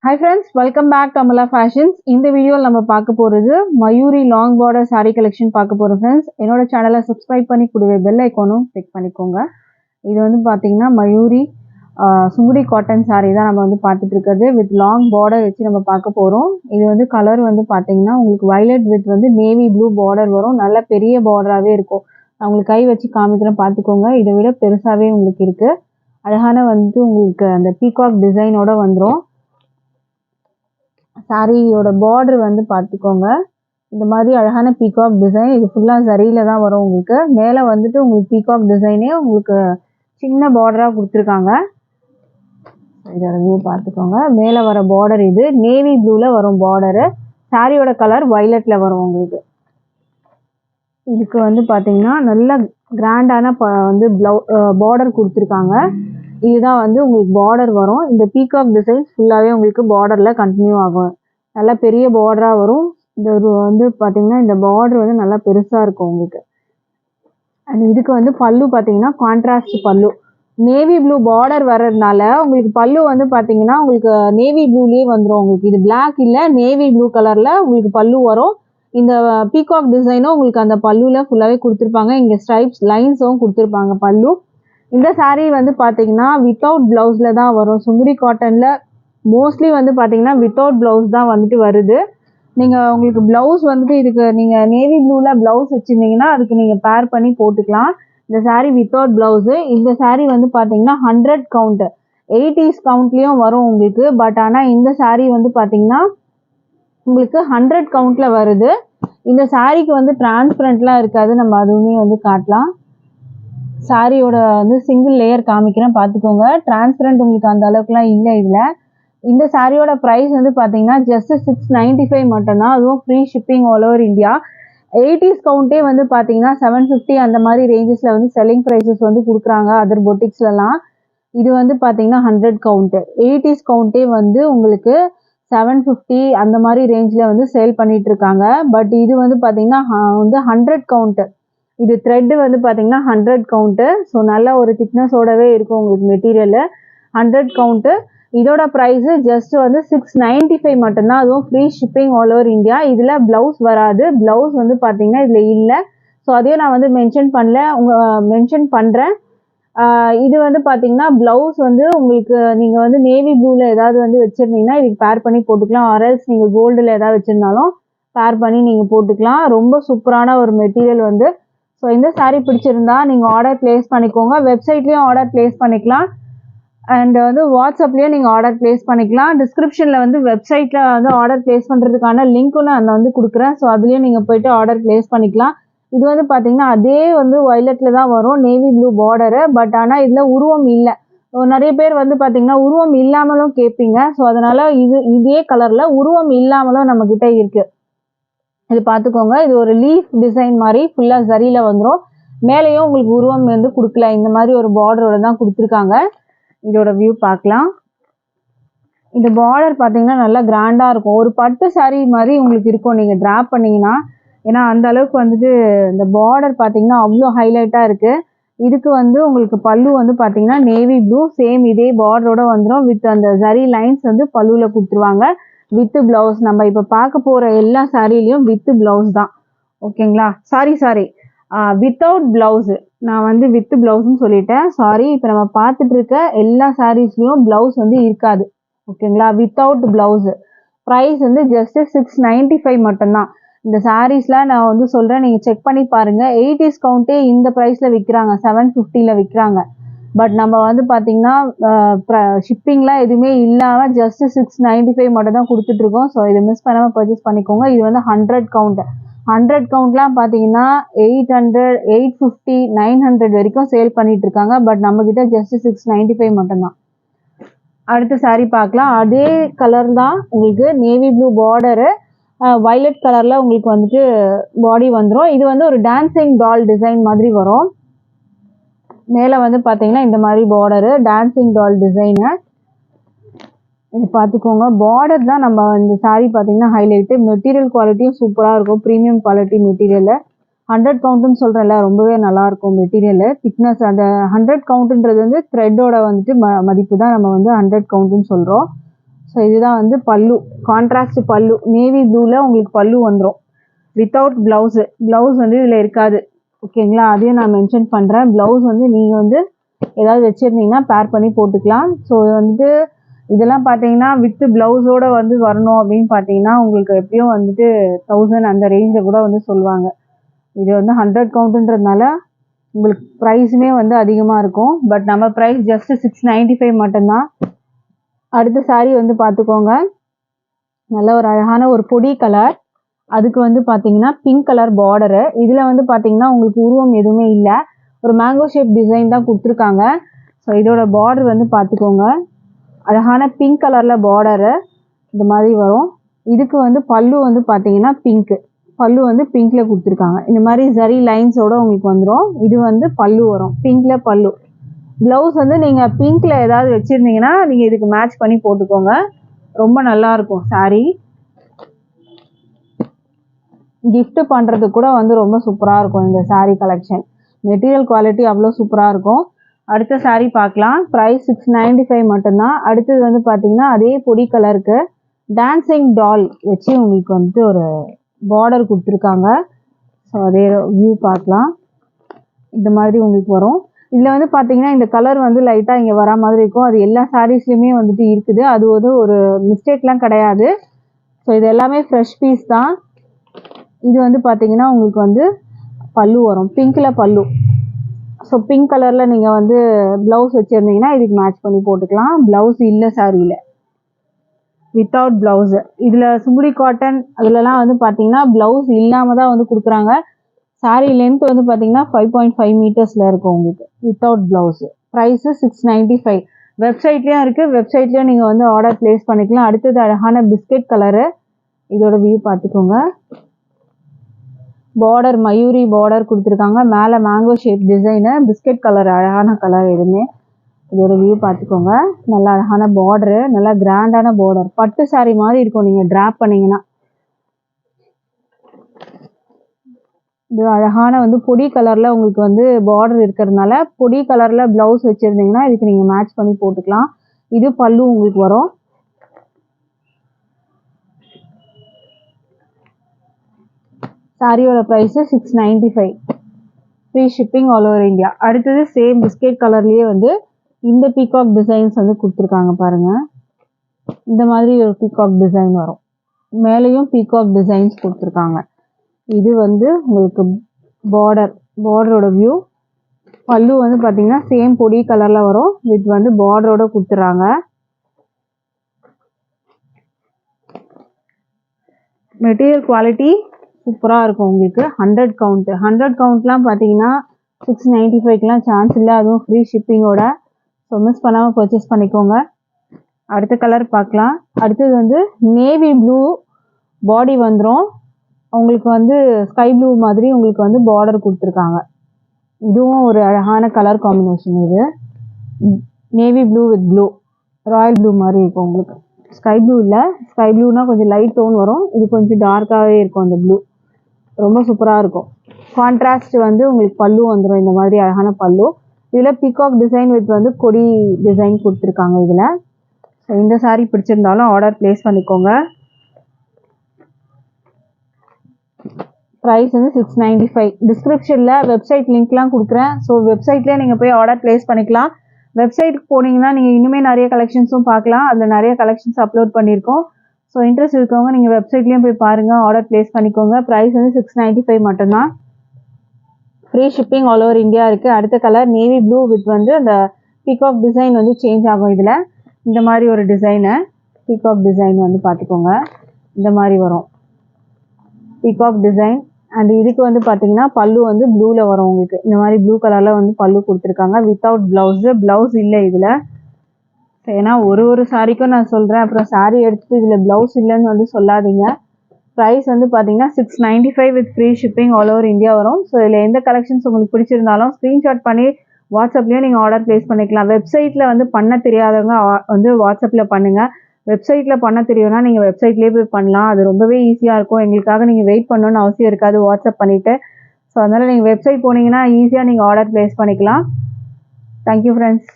Hi friends, welcome back to Amala Fashions. இந்த வீடியோல நம்ம பார்க்க போறது Mayuri long border saree collection பார்க்க போறோம் friends. என்னோட சேனலை subscribe பண்ணி கூடவே bell ஐகானும் click பண்ணிக்கோங்க. இது வந்து பாத்தீங்கன்னா மயூரி சுங்குடி காட்டன் saree தான் நம்ம வந்து பார்த்துட்டு இருக்கிறது with long border வச்சு நம்ம பார்க்க போறோம். இது வந்து கலர் வந்து பாத்தீங்கன்னா உங்களுக்கு violet with வந்து navy blue border வரும். நல்ல பெரிய பார்டராவே இருக்கும். நான் உங்களுக்கு கை வச்சு காமிக்கிறேன் பார்த்துக்கோங்க. இதை விட பெருசாவே உங்களுக்கு இருக்கு. அழகான வந்து உங்களுக்கு அந்த பீகாக் டிசைனோட வந்துரும். சாரியோட பார்டர் வந்து பார்த்துக்கோங்க. இந்த மாதிரி அழகான பீகாக் டிசைன். இது ஃபுல்லாக சரியில தான் வரும் உங்களுக்கு. மேலே வந்துட்டு உங்களுக்கு பீகாக் டிசைனே உங்களுக்கு சின்ன பார்டராக கொடுத்துருக்காங்க. இதோட வியூ பார்த்துக்கோங்க. மேலே வர பார்டர் இது நேவி ப்ளூவில் வரும் பார்டரு. சாரியோட கலர் வயலட்டில் வரும் உங்களுக்கு. இதுக்கு வந்து பார்த்தீங்கன்னா நல்ல கிராண்டான வந்து பார்டர் கொடுத்துருக்காங்க. இதுதான் வந்து உங்களுக்கு பார்டர் வரும். இந்த பீகாக் டிசைன்ஸ் ஃபுல்லாகவே உங்களுக்கு பார்டரில் கண்டினியூ ஆகும். நல்லா பெரிய பார்டராக வரும். இந்த வந்து பார்த்தீங்கன்னா இந்த பார்டர் வந்து நல்லா பெருசாக இருக்கும் உங்களுக்கு. அண்ட் இதுக்கு வந்து பல்லு பார்த்தீங்கன்னா கான்ட்ராஸ்ட் பல்லு. நேவி ப்ளூ பார்டர் வர்றதுனால உங்களுக்கு பல்லு வந்து பார்த்தீங்கன்னா உங்களுக்கு நேவி ப்ளூலேயே வந்துடும் உங்களுக்கு. இது பிளாக் இல்லை, நேவி ப்ளூ கலரில் உங்களுக்கு பல்லு வரும். இந்த பீகாக் டிசைனும் உங்களுக்கு அந்த பல்லுவில் ஃபுல்லாகவே கொடுத்துருப்பாங்க. இங்கே ஸ்ட்ரைப்ஸ் லைன்ஸும் கொடுத்துருப்பாங்க பல்லு. இந்த சாரீ வந்து பார்த்தீங்கன்னா வித்தவுட் ப்ளவுஸில் தான் வரும். சுங்குடி காட்டனில் மோஸ்ட்லி வந்து பார்த்தீங்கன்னா வித்தவுட் ப்ளவுஸ் தான் வந்துட்டு வருது. நீங்கள் உங்களுக்கு ப்ளவுஸ் வந்துட்டு இதுக்கு நீங்கள் நேவி ப்ளூவில் ப்ளவுஸ் வச்சுருந்தீங்கன்னா அதுக்கு நீங்கள் பேர் பண்ணி போட்டுக்கலாம். இந்த சாரீ வித்தவுட் ப்ளவுஸு. இந்த சாரீ வந்து பார்த்தீங்கன்னா 100 கவுண்ட்டு 80s கவுண்ட்லேயும் வரும் உங்களுக்கு. பட் ஆனால் இந்த சாரீ வந்து பார்த்தீங்கன்னா உங்களுக்கு 100 கவுண்ட்டில் வருது. இந்த சாரீக்கு வந்து டிரான்ஸ்பரண்ட்லாம் இருக்காது. நம்ம அதுவுமே வந்து காட்டலாம். சாரியோட வந்து சிங்கிள் லேயர் காமிக்கிறேன் பார்த்துக்கோங்க. டிரான்ஸ்பரண்ட் உங்களுக்கு அந்த அளவுக்குலாம் இல்லை இதில். இந்த சாரியோட ப்ரைஸ் வந்து பார்த்தீங்கன்னா ஜஸ்ட் 695 மட்டும்தான். அதுவும் free shipping all over India. 80s கவுண்ட்டே வந்து பார்த்தீங்கன்னா 750 அந்த மாதிரி ரேஞ்சஸில் வந்து செல்லிங் ப்ரைஸஸ் வந்து கொடுக்குறாங்க அதர் பொட்டிக்ஸ்லாம். இது வந்து பார்த்தீங்கன்னா 100 கவுண்ட்டு. 80s கவுண்ட்டே வந்து உங்களுக்கு 750 அந்த மாதிரி ரேஞ்சில் வந்து சேல் பண்ணிட்டு இருக்காங்க. பட் இது வந்து பார்த்தீங்கன்னா வந்து 100 கவுண்ட்டு. இது த்ரெட்டு வந்து பார்த்தீங்கன்னா 100 கவுண்ட்டு. ஸோ நல்ல ஒரு திக்னஸோடவே இருக்கும் உங்களுக்கு மெட்டீரியலு. 100 கவுண்ட்டு. இதோட ப்ரைஸு ஜஸ்ட் வந்து 695 மட்டும்தான். அதுவும் free shipping all over India. இதில் ப்ளவுஸ் வராது. ப்ளவுஸ் வந்து பார்த்தீங்கன்னா இதில் இல்லை. ஸோ அதையும் நான் வந்து மென்ஷன் பண்ணுறேன். இது வந்து பார்த்தீங்கன்னா ப்ளவுஸ் வந்து உங்களுக்கு நீங்கள் வந்து நேவி ப்ளூவில் ஏதாவது வந்து வச்சுருந்தீங்கன்னா இதுக்கு பேர் பண்ணி போட்டுக்கலாம். ஆர்எல்ஸ் நீங்கள் கோல்டில் ஏதாவது வச்சுருந்தாலும் பேர் பண்ணி நீங்கள் போட்டுக்கலாம். ரொம்ப சூப்பரான ஒரு மெட்டீரியல் வந்து. ஸோ இந்த சாரீ பிடிச்சிருந்தா நீங்கள் ஆர்டர் ப்ளேஸ் பண்ணிக்கோங்க. வெப்சைட்லேயும் ஆர்டர் ப்ளேஸ் பண்ணிக்கலாம். அண்ட் வந்து வாட்ஸ்அப்லேயும் நீங்கள் ஆர்டர் ப்ளேஸ் பண்ணிக்கலாம். டிஸ்கிரிப்ஷனில் வந்து வெப்சைட்டில் வந்து ஆர்டர் ப்ளேஸ் பண்ணுறதுக்கான லிங்க்கும் நான் வந்து கொடுக்குறேன். ஸோ அதுலேயும் நீங்கள் போய்ட்டு ஆர்டர் ப்ளேஸ் பண்ணிக்கலாம். இது வந்து பார்த்தீங்கன்னா அதே வந்து வயலட்டில் தான் வரும், நேவி ப்ளூ பார்டரு. பட் ஆனால் இதில் உருவம் இல்லை. நிறைய பேர் வந்து பார்த்தீங்கன்னா உருவம் இல்லாமலும் கேட்பீங்க. ஸோ அதனால் இதே கலரில் உருவம் இல்லாமலும் நம்மக்கிட்ட இருக்குது. இது பார்த்துக்கோங்க. இது ஒரு லீஃப் டிசைன் மாதிரி ஃபுல்லாக சரியில் வந்துடும். மேலேயும் உங்களுக்கு உருவம் வந்து கொடுக்கல. இந்த மாதிரி ஒரு பார்டரோட தான் கொடுத்துருக்காங்க. இதோட வியூ பார்க்கலாம். இந்த பார்டர் பார்த்தீங்கன்னா நல்லா கிராண்டாக இருக்கும். ஒரு பட்டு சாரீ மாதிரி உங்களுக்கு இருக்கும் நீங்கள் ட்ராப் பண்ணிங்கன்னா. ஏன்னா அந்த அளவுக்கு வந்துட்டு இந்த பார்டர் பார்த்தீங்கன்னா அவ்வளோ ஹைலைட்டாக இருக்குது. இதுக்கு வந்து உங்களுக்கு பல்லு வந்து பார்த்தீங்கன்னா நேவி ப்ளூ சேம் இதே பார்டரோட வந்துடும். வித் அந்த சரி லைன்ஸ் வந்து பல்லுவில் கொடுத்துருவாங்க. With blouse. நம்ம இப்போ பார்க்க போகிற எல்லா சாரீலையும் வித்து ப்ளவுஸ் தான். ஓகேங்களா? Sorry without blouse. நான் வந்து வித்து ப்ளவுஸ்ன்னு சொல்லிட்டேன். சாரி. இப்போ நம்ம பார்த்துட்டு இருக்க எல்லா சாரீஸ்லேயும் ப்ளவுஸ் வந்து இருக்காது. ஓகேங்களா? Without blouse. ப்ரைஸ் வந்து ஜஸ்ட்டு 695 மட்டும்தான். இந்த சாரீஸ்லாம் நான் வந்து சொல்கிறேன், நீங்கள் செக் பண்ணி பாருங்கள். 80s கவுண்ட்டே இந்த ப்ரைஸில் விற்கிறாங்க, 750ல் விற்கிறாங்க. பட் நம்ம வந்து பார்த்தீங்கன்னா ஷிப்பிங்லாம் எதுவுமே இல்லாமல் ஜஸ்ட் 695 மட்டும் தான் கொடுத்துட்ருக்கோம். ஸோ இதை மிஸ் பண்ணாமல் பர்ச்சேஸ் பண்ணிக்கோங்க. இது வந்து 100 கவுண்ட். 100 கவுண்ட்லாம் பார்த்தீங்கன்னா 800, 850, 900 வரைக்கும் சேல் பண்ணிட்டு இருக்காங்க. பட் நம்மக்கிட்ட ஜஸ்ட் 695 மட்டும்தான். அடுத்த சாரீ பார்க்கலாம். அதே கலர் தான் உங்களுக்கு நேவி ப்ளூ பார்டரு, வயலட் கலரில் உங்களுக்கு வந்துட்டு பாடி வந்துடும். இது வந்து ஒரு டான்சிங் டால் டிசைன் மாதிரி வரும். மேலே வந்து பார்த்தீங்கன்னா இந்த மாதிரி பார்டரு டான்சிங் டால் டிசைனு. இது பார்த்துக்கோங்க. பார்டர் தான் நம்ம இந்த சாரீ பார்த்தீங்கன்னா ஹைலைட்டு. மெட்டீரியல் குவாலிட்டியும் சூப்பராக இருக்கும். Premium quality material. 100 கவுண்ட்டுன்னு சொல்கிறேன்ல, ரொம்பவே நல்லாயிருக்கும் மெட்டீரியலு. திக்னஸ் அந்த 100 கவுண்ட்டுன்றது வந்து த்ரெட்டோட வந்துட்டு மதிப்பு தான் நம்ம வந்து 100 கவுண்ட்டுன்னு சொல்கிறோம். ஸோ இதுதான் வந்து பல்லு, கான்ட்ராஸ்ட் பல்லு. நேவி ப்ளூவில் உங்களுக்கு பல்லு வந்துடும் வித்தவுட் ப்ளவுஸு. ப்ளவுஸ் வந்து இதில் இருக்காது, ஓகேங்களா? அதையும் நான் மென்ஷன் பண்ணுறேன். ப்ளவுஸ் வந்து நீங்கள் வந்து ஏதாவது வச்சுருந்தீங்கன்னா பேர் பண்ணி போட்டுக்கலாம். ஸோ வந்து இதெல்லாம் பார்த்தீங்கன்னா வித்து ப்ளவுஸோடு வந்து வரணும் அப்படின்னு பார்த்தீங்கன்னா உங்களுக்கு எப்படியும் வந்துட்டு 1000 அந்த ரேஞ்சில் கூட வந்து சொல்லுவாங்க. இது வந்து 100 கவுண்ட்டுன்றதுனால உங்களுக்கு ப்ரைஸுமே வந்து அதிகமாக இருக்கும். பட் நம்ம ப்ரைஸ் ஜஸ்ட்டு 695 மட்டும்தான். அடுத்த சாரீ வந்து பார்த்துக்கோங்க, நல்ல ஒரு அழகான ஒரு பொடி கலர். அதுக்கு வந்து பார்த்தீங்கன்னா பிங்க் கலர் பார்டரு. இதில் வந்து பார்த்தீங்கன்னா உங்களுக்கு உருவம் எதுவுமே இல்லை, ஒரு மேங்கோ ஷேப் டிசைன் தான் கொடுத்துருக்காங்க. ஸோ இதோட பார்டர் வந்து பார்த்துக்கோங்க, அழகான பிங்க் கலரில் பார்டரு இந்த மாதிரி வரும். இதுக்கு வந்து பல்லு வந்து பார்த்தீங்கன்னா பிங்க்கு, பல்லு வந்து பிங்க்கில் கொடுத்துருக்காங்க. இந்த மாதிரி ஜரி லைன்ஸோடு உங்களுக்கு வந்துடும். இது வந்து பல்லு வரும், பிங்க்கில் பல்லு. ப்ளவுஸ் வந்து நீங்கள் பிங்க்கில் ஏதாவது வச்சுருந்தீங்கன்னா நீங்கள் இதுக்கு மேட்ச் பண்ணி போட்டுக்கோங்க, ரொம்ப நல்லாயிருக்கும் சாரீ. கிஃப்ட் பண்ணுறதுக்கு கூட வந்து ரொம்ப சூப்பராக இருக்கும் இந்த சாரீ கலெக்ஷன். மெட்டீரியல் குவாலிட்டி அவ்வளோ சூப்பராக இருக்கும். அடுத்த சாரீ பார்க்கலாம். ப்ரைஸ் 695 மட்டும்தான். அடுத்தது வந்து பார்த்தீங்கன்னா அதே பொடி கலருக்கு டான்சிங் டால் வச்சு உங்களுக்கு வந்துட்டு ஒரு பார்டர் கொடுத்துருக்காங்க. ஸோ அதே வியூ பார்க்கலாம், இந்த மாதிரி உங்களுக்கு வரும். இதில் வந்து பார்த்தீங்கன்னா இந்த கலர் வந்து லைட்டாக இங்கே வர மாதிரி இருக்கும். அது எல்லா சாரீஸ்லையுமே வந்துட்டு இருக்குது, அது வந்து ஒரு மிஸ்டேக்லாம் கிடையாது. ஸோ இது எல்லாமே ஃப்ரெஷ் பீஸ் தான். இது வந்து பார்த்தீங்கன்னா உங்களுக்கு வந்து பல்லு வரும், பிங்க்கில் பல்லு. ஸோ பிங்க் கலரில் நீங்கள் வந்து ப்ளவுஸ் வச்சுருந்தீங்கன்னா இதுக்கு மேட்ச் பண்ணி போட்டுக்கலாம். ப்ளவுஸ் இல்லை சாரியில், வித்தவுட் ப்ளவுஸு. இதில் சுங்குடி காட்டன் அதிலலாம் வந்து பார்த்தீங்கன்னா ப்ளவுஸ் இல்லாமல் தான் வந்து கொடுக்குறாங்க. சாரீ லென்த் வந்து பார்த்தீங்கன்னா 5.5 மீட்டர்ஸில் இருக்கும் உங்களுக்கு வித்தவுட் ப்ளவுஸு. ப்ரைஸு 695. வெப்சைட்லேயும் இருக்குது, வெப்சைட்லேயும் நீங்கள் வந்து ஆர்டர் ப்ளேஸ் பண்ணிக்கலாம். அடுத்தது அழகான பிஸ்கெட் கலரு, இதோட வியூ பார்த்துக்கோங்க. பார்டர் மயூரி பார்டர் கொடுத்துருக்காங்க, மேலே mango shape design, biscuit colour அழகான கலர். எதுவுமே இதோட வியூ பார்த்துக்கோங்க. நல்லா அழகான பார்டரு, நல்லா கிராண்டான பார்டர், பட்டு சாரீ மாதிரி இருக்கும் நீங்கள் ட்ராப் பண்ணிங்கன்னா. இது அழகான வந்து பொடி கலரில் உங்களுக்கு வந்து பார்டர் இருக்கிறதுனால பொடி கலரில் ப்ளவுஸ் வச்சுருந்தீங்கன்னா இதுக்கு நீங்கள் மேட்ச் பண்ணி போட்டுக்கலாம். இது பல்லு உங்களுக்கு வரும். சாரியோட price 695, free shipping all over India. அடுத்தது சேம் பிஸ்கெட் கலர்லேயே வந்து இந்த பீகாக் டிசைன்ஸ் வந்து கொடுத்துருக்காங்க பாருங்கள். இந்த மாதிரி ஒரு பீகாக் டிசைன் வரும், மேலேயும் பீகாக் டிசைன்ஸ் கொடுத்துருக்காங்க. இது வந்து உங்களுக்கு பார்டரோட வியூ. பல்லு வந்து பார்த்தீங்கன்னா சேம் பொடி கலரில் வரும், வித் வந்து பார்டரோட கொடுத்துட்றாங்க. மெட்டீரியல் குவாலிட்டி சூப்பராக இருக்கும் உங்களுக்கு. 100 கவுண்ட்லாம் பார்த்தீங்கன்னா 695க்குலாம் சான்ஸ் இல்லை, அதுவும் ஃப்ரீ ஷிப்பிங்கோட. ஸோ மிஸ் பண்ணாமல் பர்ச்சேஸ் பண்ணிக்கோங்க. அடுத்த கலர் பார்க்கலாம். அடுத்தது வந்து நேவி ப்ளூ பாடி வந்துடும் உங்களுக்கு, வந்து ஸ்கை ப்ளூ மாதிரி உங்களுக்கு வந்து பார்டர் கொடுத்துருக்காங்க. இதுவும் ஒரு அழகான கலர் காம்பினேஷன். இது navy blue with blue, Royal blue மாதிரி இருக்கும் உங்களுக்கு. ஸ்கை ப்ளூ இல்லை, ஸ்கை ப்ளூனா கொஞ்சம் லைட் டோன் வரும், இது கொஞ்சம் டார்க்காகவே இருக்கும் அந்த ப்ளூ, ரொம்ப சூப்பராக இருக்கும். கான்ட்ராஸ்ட் வந்து உங்களுக்கு பல்லு வந்துடும், இந்த மாதிரி அழகான பல்லு. இதில் பீகாக் டிசைன் வித் வந்து கொடி டிசைன் கொடுத்துருக்காங்க இதில். ஸோ இந்த சாரீ பிடிச்சிருந்தாலும் ஆர்டர் ப்ளேஸ் பண்ணிக்கோங்க. ப்ரைஸ் வந்து 695. டிஸ்கிரிப்ஷனில் வெப்சைட் லிங்க்லாம் கொடுக்குறேன். ஸோ வெப்சைட்லேயே நீங்கள் போய் ஆர்டர் ப்ளேஸ் பண்ணிக்கலாம். வெப்சைட்டுக்கு போனீங்கன்னா நீங்கள் இன்னுமே நிறைய கலெக்ஷன்ஸும் பார்க்கலாம், அதில் நிறைய கலெக்ஷன்ஸ் அப்லோட் பண்ணியிருக்கோம். ஸோ இன்ட்ரெஸ்ட் இருக்கவங்க நீங்கள் வெப்சைட்லேயும் போய் பாருங்கள், ஆர்டர் ப்ளேஸ் பண்ணிக்கோங்க. ப்ரைஸ் வந்து 695 மட்டும்தான். Free shipping all over India இருக்குது. அடுத்த கலர் நேவி ப்ளூ வித் வந்து அந்த பீகாக் டிசைன் வந்து சேஞ்ச் ஆகும். இதில் இந்த மாதிரி ஒரு டிசைனு, பீகாக் டிசைன் வந்து பார்த்துக்கோங்க, இந்த மாதிரி வரும் பீகாக் டிசைன். அண்ட் இதுக்கு வந்து பார்த்தீங்கன்னா பல்லு வந்து ப்ளூவில் வரும் உங்களுக்கு, இந்த மாதிரி ப்ளூ கலரில் வந்து பல்லு கொடுத்துருக்காங்க வித்தவுட் ப்ளவுஸு. ப்ளவுஸ் இல்லை இதில். ஏன்னா ஒரு சாரிக்கும் நான் சொல்கிறேன், அப்புறம் சாரீ எடுத்துகிட்டு இதில் ப்ளவுஸ் இல்லைன்னு வந்து சொல்லாதீங்க. ப்ரைஸ் வந்து பார்த்தீங்கன்னா 695 with free shipping all over India வரும். ஸோ இதில் எந்த கலெக்ஷன்ஸ் உங்களுக்கு பிடிச்சிருந்தாலும் ஸ்க்ரீன்ஷாட் பண்ணி வாட்ஸ்அப்லேயும் நீங்கள் ஆர்டர் ப்ளேஸ் பண்ணிக்கலாம். வெப்சைட்டில் வந்து பண்ண தெரியாதவங்க வந்து வாட்ஸ்அப்பில் பண்ணுங்கள். வெப்சைட்டில் பண்ண தெரியும்னா நீங்கள் வெப்சைட்லேயே போய் பண்ணலாம், அது ரொம்பவே ஈஸியாக இருக்கும். எங்களுக்காக நீங்கள் வெயிட் பண்ணணும்னு அவசியம் இருக்காது வாட்ஸ்அப் பண்ணிவிட்டு. ஸோ அதனால் நீங்கள் வெப்சைட் போனீங்கன்னா ஈஸியாக நீங்கள் ஆர்டர் ப்ளேஸ் பண்ணிக்கலாம். Thank you friends.